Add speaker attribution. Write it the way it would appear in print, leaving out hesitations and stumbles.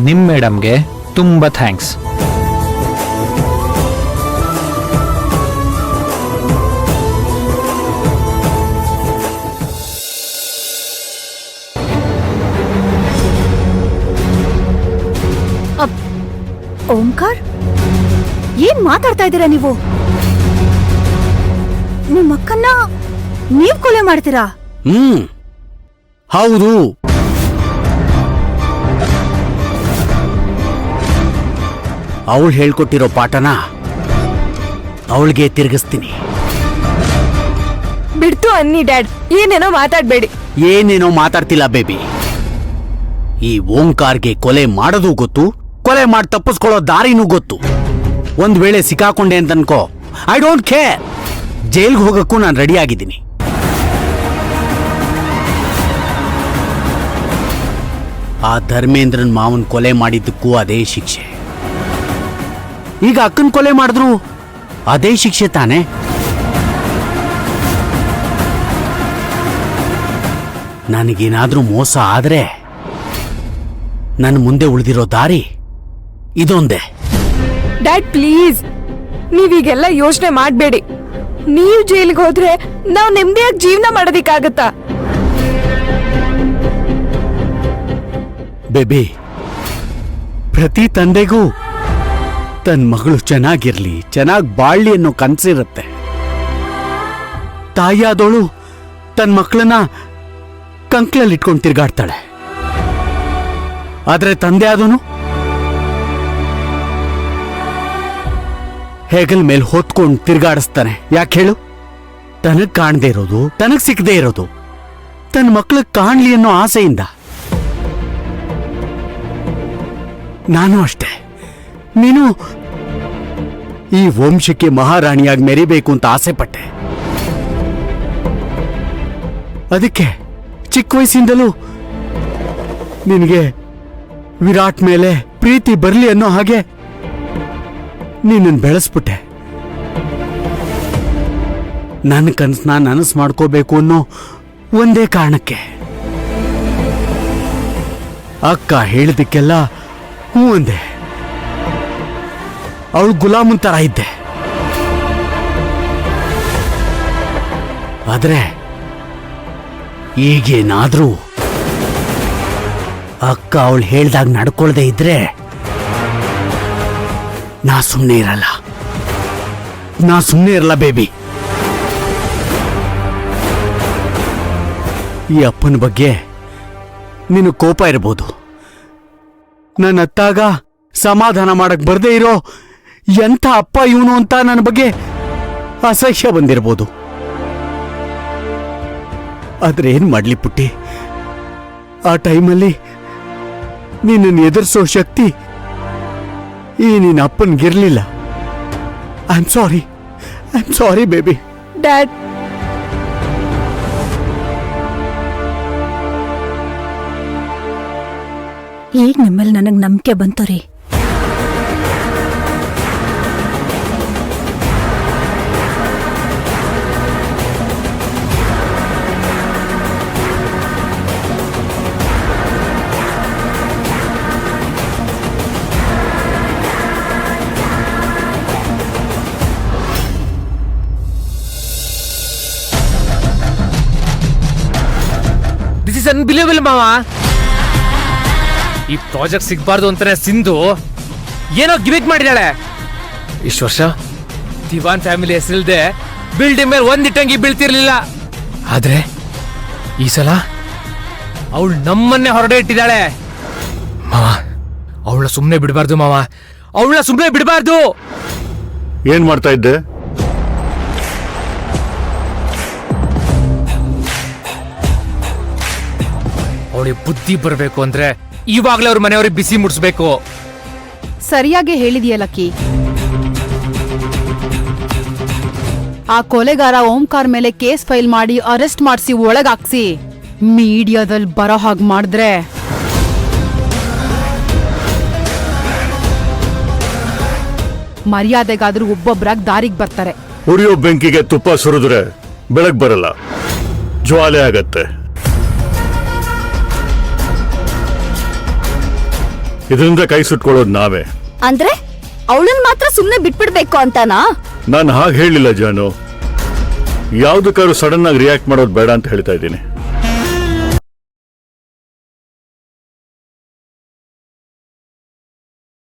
Speaker 1: ನಿಮ್ಮ ಮೇಡಮ್ಗೆ ತುಂಬ ಥ್ಯಾಂಕ್ಸ್.
Speaker 2: ಓಂಕಾರ್, ಏನ್ ಮಾತಾಡ್ತಾ ಇದ್ದೀರಾ ನೀವು? ನಿಮ್ಮ ಅಕ್ಕನ್ನ ನೀವ್ ಕೊಲೆ ಮಾಡ್ತೀರಾ?
Speaker 3: ಹೌದು. ಅವಳು ಹೇಳ್ಕೊಟ್ಟಿರೋ ಪಾಠನ ಅವಳಿಗೆ ತಿರುಗಿಸ್ತೀನಿ.
Speaker 4: ಬಿಡ್ತು ಅನ್ನಿ ಡ್ಯಾಡ್, ಏನೇನೋ ಮಾತಾಡ್ಬೇಡಿ.
Speaker 3: ಏನೇನೋ ಮಾತಾಡ್ತಿಲ್ಲ ಬೇಬಿ. ಈ ಓಂಕಾರ್ಗೆ ಕೊಲೆ ಮಾಡೋದು ಗೊತ್ತು, ಕೊಲೆ ಮಾಡಿ ತಪ್ಪಿಸ್ಕೊಳ್ಳೋ ದಾರಿನೂ ಗೊತ್ತು. ಒಂದ್ ವೇಳೆ ಸಿಕ್ಕಾಕೊಂಡೆ ಅಂತ ಅನ್ಕೋ, ಐ ಡೋಂಟ್ ಕೇರ್. ಜೈಲ್ಗೆ ಹೋಗಕ್ಕೂ ನಾನು ರೆಡಿ ಆಗಿದ್ದೀನಿ. ಆ ಧರ್ಮೇಂದ್ರನ್ ಮಾವನ್ ಕೊಲೆ ಮಾಡಿದ್ದಕ್ಕೂ ಅದೇ ಶಿಕ್ಷೆ. ಈಗ ಅಕ್ಕನ್ ಕೊಲೆ ಮಾಡಿದ್ರು ಅದೇ ಶಿಕ್ಷೆ ತಾನೆ. ನನಗೇನಾದ್ರೂ ಮೋಸ ಆದ್ರೆ ನನ್ನ ಮುಂದೆ ಉಳಿದಿರೋ ದಾರಿ ಇದೊಂದೇ.
Speaker 4: ಡ್ಯಾಡ್ ಪ್ಲೀಸ್, ನೀವೀಗೆಲ್ಲ ಯೋಚನೆ ಮಾಡ್ಬೇಡಿ. ನೀವ್ ಜೈಲಿಗೆ ಹೋದ್ರೆ ನಾವ್ ನೆಮ್ಮದಿಯಾಗಿ ಜೀವನ ಮಾಡೋದಿಕ್ಕಾಗತ್ತಾ?
Speaker 3: ಬೇಬಿ, ಪ್ರತಿ ತಂದೆಗೂ ತನ್ನ ಮಗಳು ಚೆನ್ನಾಗಿರ್ಲಿ, ಚೆನ್ನಾಗಿ ಬಾಳ್ಲಿ ಅನ್ನೋ ಕನ್ಸಿರುತ್ತೆ. ತಾಯಿಯಾದವಳು ತನ್ನ ಮಕ್ಕಳನ್ನ ಕಂಕ್ಲಲ್ಲಿ ಇಟ್ಕೊಂಡು ತಿರ್ಗಾಡ್ತಾಳೆ. ಆದ್ರೆ ತಂದೆ ಆದವನು ಹೆಗಲ್ ಮೇಲೆ ಹೊತ್ಕೊಂಡು ತಿರ್ಗಾಡಿಸ್ತಾನೆ. ಯಾಕೆ ಹೇಳು? ತನಗ್ ಕಾಣದೇ ಇರೋದು, ತನಗ್ ಸಿಕ್ಕದೇ ಇರೋದು ತನ್ನ ಮಕ್ಕಳಿಗೆ ಕಾಣ್ಲಿ ಅನ್ನೋ ಆಸೆಯಿಂದ. ನಾನು ಅಷ್ಟೇ. ನೀನು ಈ ವಂಶಕ್ಕೆ ಮಹಾರಾಣಿಯಾಗಿ ಮೆರಿಬೇಕು ಅಂತ ಆಸೆ ಪಟ್ಟೆ. ಅದಕ್ಕೆ ಚಿಕ್ಕ ವಯಸ್ಸಿಂದಲೂ ನಿನಗೆ ವಿರಾಟ್ ಮೇಲೆ ಪ್ರೀತಿ ಬರಲಿ ಅನ್ನೋ ಹಾಗೆ ನೀನನ್ನು ಬೆಳೆಸ್ಬಿಟ್ಟೆ. ನನ್ನ ಕನಸನ್ನ ನನಸು ಮಾಡ್ಕೋಬೇಕು ಅನ್ನೋ ಒಂದೇ ಕಾರಣಕ್ಕೆ ಅಕ್ಕ ಹೇಳಿದಕ್ಕೆಲ್ಲ ಹ್ಞೂ ಅಂದೆ. ಅವಳು ಗುಲಾಮನ್ ತರ ಇದ್ದೆ. ಆದ್ರೆ ಈಗೇನಾದ್ರೂ ಅಕ್ಕ ಅವಳು ಹೇಳ್ದಾಗ ನಡ್ಕೊಳ್ದೆ ಇದ್ರೆ ನಾ ಸುಮ್ಮನೆ ಇರಲ್ಲ ಬೇಬಿ. ಈ ಅಪ್ಪನ ಬಗ್ಗೆ ನಿನ್ನ ಕೋಪ ಇರಬಹುದು. ನನ್ನ ಅತ್ತಾಗ ಸಮಾಧಾನ ಮಾಡಕ್ ಬರ್ದೇ ಇರೋ ಎಂಥ ಅಪ್ಪ ಇವನು ಅಂತ ನನ್ನ ಬಗ್ಗೆ ಅಸಹ್ಯ ಬಂದಿರಬಹುದು. ಆದ್ರೆ ಏನ್ ಮಾಡ್ಲಿ ಪುಟ್ಟಿ, ಆ ಟೈಮಲ್ಲಿ ನಿನ್ನನ್ನು ಎದುರಿಸೋ ಶಕ್ತಿ ಈ ನಿನ್ನ ಅಪ್ಪನ್ಗಿರ್ಲಿಲ್ಲ. I am sorry baby.
Speaker 4: Dad,
Speaker 2: ಈಗ ನಿಮ್ಮಲ್ಲಿ ನನಗ್ ನಂಬಿಕೆ ಬಂತು ರೀ.
Speaker 5: ದಿಸ್ ಇಸ್ ಅನ್ಬಿಲೀವಬಲ್ ಮಾವ. ಈ ಪ್ರಾಜೆಕ್ಟ್ ಸಿಗ್ಬಾರ್ದು ಅಂತಾನೆ ಸಿಂಧು ಏನೋ ಗಿಮಿಕ್ ಮಾಡಿದಾಳೆ. ಇಷ್ಟು ವರ್ಷ ದಿವಾನ್ ಫ್ಯಾಮಿಲಿ ಹೆಸರಿಲ್ದೆ ಬಿಲ್ಡಿಂಗ್ ಮೇಲೆ ಒಂದಿಟ್ಟಂಗಿ ಬೀಳ್ತಿರ್ಲಿಲ್ಲ. ಆದ್ರೆ ಈ ಸಲ ಅವಳು ನಮ್ಮನ್ನೇ ಹೊರಡೆ ಇಟ್ಟಿದ್ದಾಳೆ. ಮಾವ, ಅವಳ ಸುಮ್ಮನೆ ಬಿಡಬಾರ್ದು ಮಾವ, ಅವಳ ಸುಮ್ಮನೆ ಬಿಡಬಾರ್ದು.
Speaker 6: ಏನ್ ಮಾಡ್ತಾ ಇದ್ದೆ?
Speaker 5: ಅವಳಿಗೆ ಬುದ್ಧಿ ಬರಬೇಕು ಅಂದ್ರೆ ಇವಾಗ್ಲೇ ಅವ್ರ ಮನೆಯವ್ರಿಗೆ ಬಿಸಿ ಮುಡಿಸ್ಬೇಕು.
Speaker 7: ಸರಿಯಾಗಿ ಹೇಳಿದೆಯಲ್ಲಕ್ಕಿ. ಆ ಕೊಲೆಗಾರ ಓಂಕಾರ್ ಮೇಲೆ ಕೇಸ್ ಫೈಲ್ ಮಾಡಿ ಅರೆಸ್ಟ್ ಮಾಡಿಸಿ ಒಳಗಾಕ್ಸಿ ಮೀಡಿಯಾದಲ್ಲಿ ಬರೋ ಹಾಗೆ ಮಾಡಿದ್ರೆ ಮರ್ಯಾದೆಗಾದ್ರೂ ಒಬ್ಬೊಬ್ಬರಾಗಿ ದಾರಿಗೆ ಬರ್ತಾರೆ.
Speaker 6: ಉರಿಯೋ ಬೆಂಕಿಗೆ ತುಪ್ಪ ಸುರಿದ್ರೆ ಬೆಳಗ್ ಬರಲ್ಲ, ಜ್ವಾಲೆ ಆಗತ್ತೆ. ಇದರಿಂದ ಕೈ ಸುಟ್ಕೊಳ್ಳೋದು ನಾವೇ.
Speaker 2: ಅಂದ್ರೆ ಅವಳನ್ ಮಾತ್ರ ಸುಮ್ನೆ ಬಿಟ್ಬಿಡ್ಬೇಕು ಅಂತಾನಾ?
Speaker 6: ನಾನು ಹಾಗೆ ಹೇಳಿಲ್ಲ ಜಾನು. ಯಾವ್ದಕ್ಕಾದ್ರೂ ಸಡನ್ ಆಗಿ ರಿಯಾಕ್ಟ್ ಮಾಡೋದು ಬೇಡ ಅಂತ ಹೇಳ್ತಾ ಇದ್ದೀನಿ.